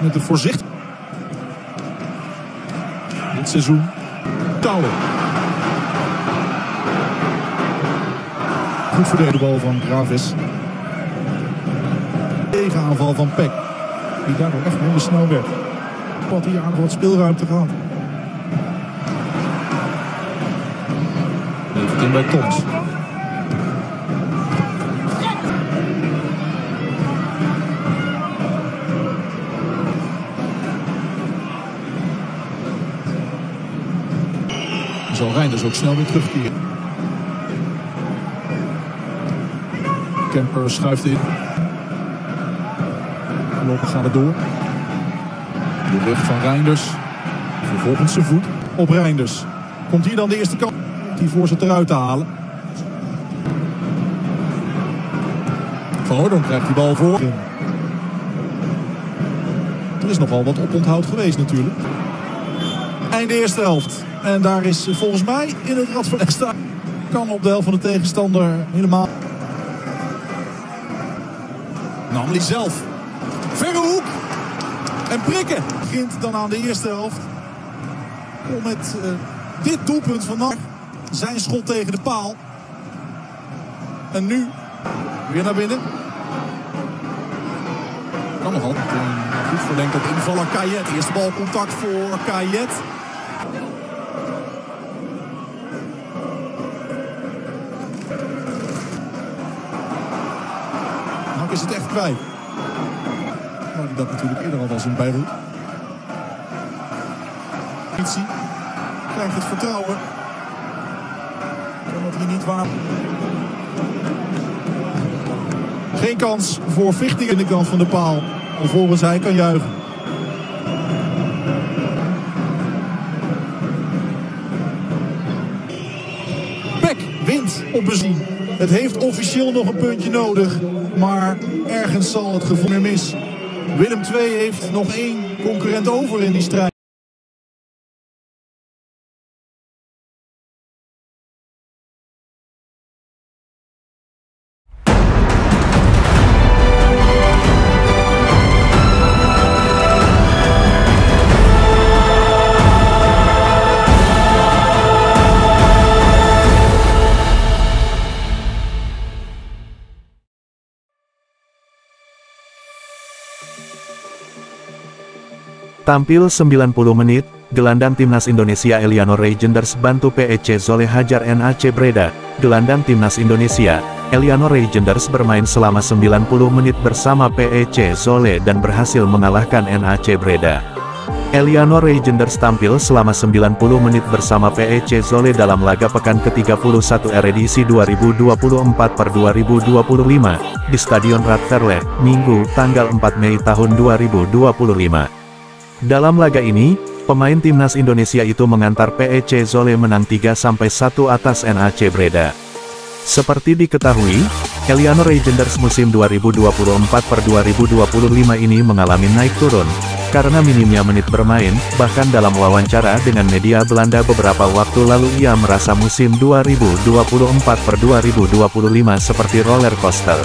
met de voorzichtig. Dit seizoen. Touwen. Goed verdedigde bal van Graves. Tegenaanval van Peck. Die daardoor echt minder snel werd. Had hier aardig wat speelruimte gehad. Levert in bij Toms. Zal Reinders ook snel weer terugkeren. Kemper schuift in. Voorlopig gaat het door. De rug van Reinders. Vervolgens zijn voet op Reinders. Komt hier dan de eerste kans. Die voor ze eruit te halen. Van Hooydonk krijgt die bal voor. Er is nogal wat oponthoud geweest natuurlijk. Einde eerste helft. En daar is volgens mij in het Radverleg staan. Kan op de helft van de tegenstander helemaal. Namely zelf. Verre hoek. En prikken. Begint dan aan de eerste helft. Om met dit doelpunt van NAC. Zijn schot tegen de paal. En nu weer naar binnen. Kan nog altijd. Goed verlengd op invaller Kayet. Eerste balcontact voor Kayet. NAC is het echt kwijt. Maar die dat natuurlijk eerder al was in Beirut. Krijgt het vertrouwen. Kan dat hier niet waar. Geen kans voor Vichting in de kant van de paal. Alvorens hij kan juichen. Peck wint op bezien. Het heeft officieel nog een puntje nodig. Maar ergens zal het gevoel meer mis. Willem II heeft nog 1 concurrent over in die strijd. Tampil 90 menit, gelandang timnas Indonesia Eliano Reijenders bantu PEC Zoleh hajar NAC Breda. Gelandang timnas Indonesia, Eliano Reijenders bermain selama 90 menit bersama PEC Zoleh dan berhasil mengalahkan NAC Breda. Eliano Reijenders tampil selama 90 menit bersama PEC Zoleh dalam laga pekan ke-31 edisi 2024/2025 di Stadion Radverleg, Minggu, tanggal 4 Mei tahun 2025. Dalam laga ini, pemain timnas Indonesia itu mengantar PEC Zoleh menang 3-1 atas NAC Breda. Seperti diketahui, Eliano Reijenders musim 2024/2025 ini mengalami naik turun, karena minimnya menit bermain. Bahkan dalam wawancara dengan media Belanda beberapa waktu lalu ia merasa musim 2024/2025 seperti roller coaster.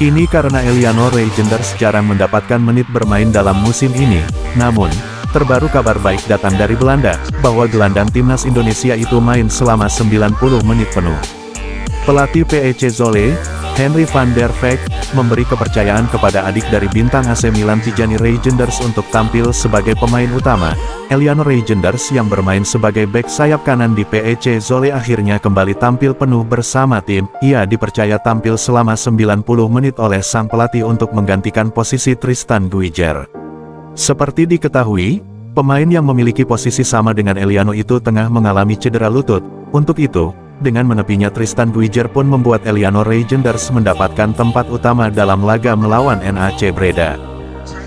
Ini karena Eliano Reijenders jarang mendapatkan menit bermain dalam musim ini. Namun, terbaru kabar baik datang dari Belanda, bahwa gelandang timnas Indonesia itu main selama 90 menit penuh. Pelatih PEC Zoleh, Henry van der Veek, memberi kepercayaan kepada adik dari bintang AC Milan Tijani Reijenders untuk tampil sebagai pemain utama. Eliano Reijenders yang bermain sebagai bek sayap kanan di PEC Zoleh akhirnya kembali tampil penuh bersama tim. Ia dipercaya tampil selama 90 menit oleh sang pelatih untuk menggantikan posisi Tristan Guijer. Seperti diketahui, pemain yang memiliki posisi sama dengan Eliano itu tengah mengalami cedera lutut. Untuk itu, dengan menepinya Tristan Guijer pun membuat Eliano Reijenders mendapatkan tempat utama dalam laga melawan NAC Breda.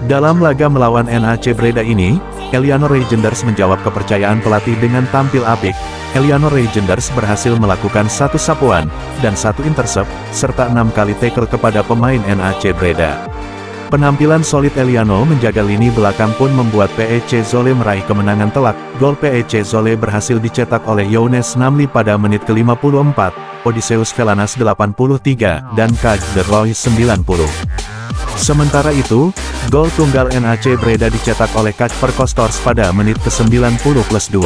Dalam laga melawan NAC Breda ini, Eliano Reijenders menjawab kepercayaan pelatih dengan tampil apik. Eliano Reijenders berhasil melakukan 1 sapuan, dan 1 intercept, serta 6 kali tackle kepada pemain NAC Breda. Penampilan solid Eliano menjaga lini belakang pun membuat PEC Zoleh meraih kemenangan telak. Gol PEC Zoleh berhasil dicetak oleh Younes Namli pada menit ke-54, Odysseus Velanas 83, dan Kaj de Roy 90. Sementara itu, Gol tunggal NAC Breda dicetak oleh Kacper Kostors pada menit ke-90+2.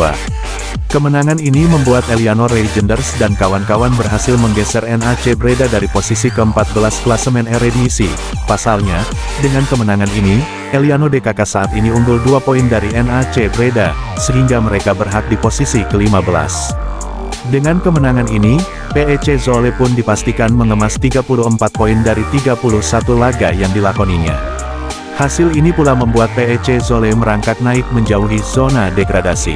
Kemenangan ini membuat Eliano Reijenders dan kawan-kawan berhasil menggeser NAC Breda dari posisi ke-14 klasemen Eredivisie. Pasalnya, dengan kemenangan ini, Eliano DKK saat ini unggul 2 poin dari NAC Breda, sehingga mereka berhak di posisi ke-15. Dengan kemenangan ini, PEC Zwolle pun dipastikan mengemas 34 poin dari 31 laga yang dilakoninya. Hasil ini pula membuat PEC Zwolle merangkak naik menjauhi zona degradasi.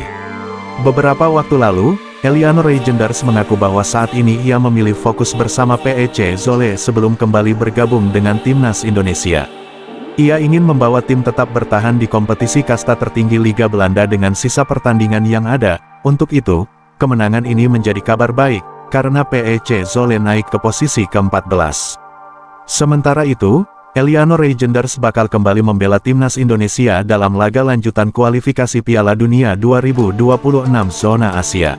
Beberapa waktu lalu, Eliano Reijenders mengaku bahwa saat ini ia memilih fokus bersama PEC Zwolle sebelum kembali bergabung dengan timnas Indonesia. Ia ingin membawa tim tetap bertahan di kompetisi kasta tertinggi Liga Belanda dengan sisa pertandingan yang ada. Untuk itu, kemenangan ini menjadi kabar baik, karena PEC Zwolle naik ke posisi ke-14. Sementara itu, Eliano Reijenders bakal kembali membela timnas Indonesia dalam laga lanjutan kualifikasi Piala Dunia 2026 zona Asia.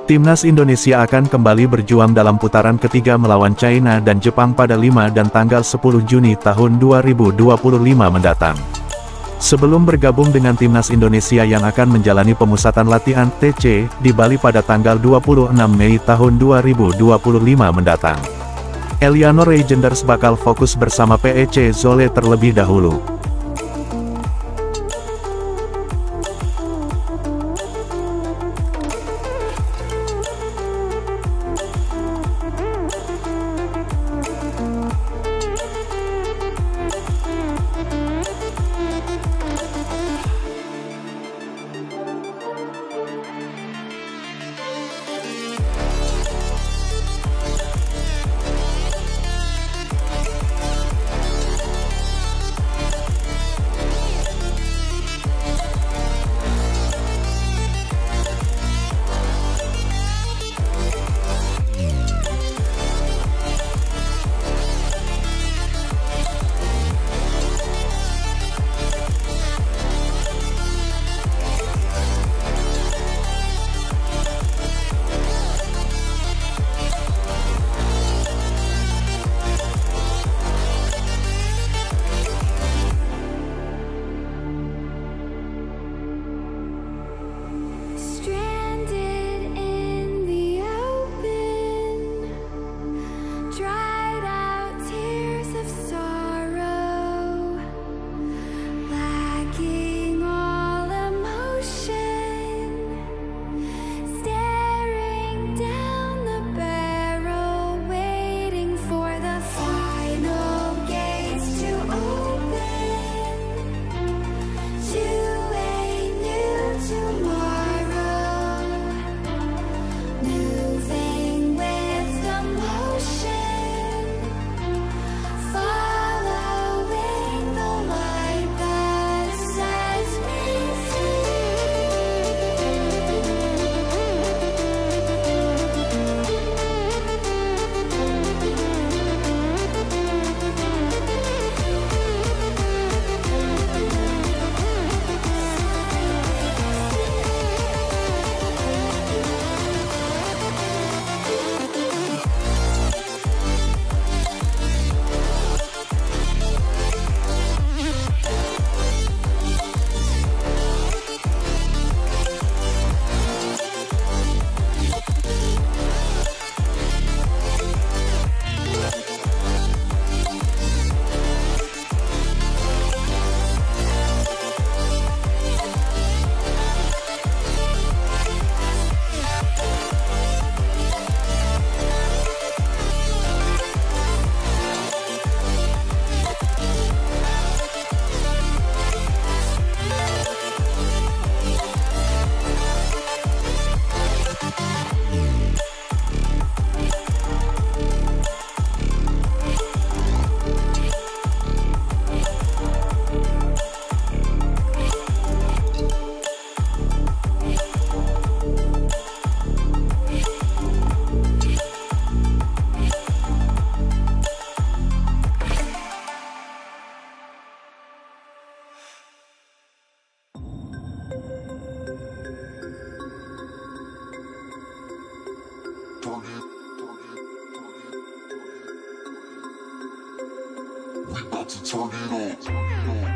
Timnas Indonesia akan kembali berjuang dalam putaran ketiga melawan China dan Jepang pada 5 dan tanggal 10 Juni tahun 2025 mendatang. Sebelum bergabung dengan timnas Indonesia yang akan menjalani pemusatan latihan TC di Bali pada tanggal 26 Mei tahun 2025 mendatang. Eliano Reijenders bakal fokus bersama PEC Zwolle terlebih dahulu. We about to turn it up.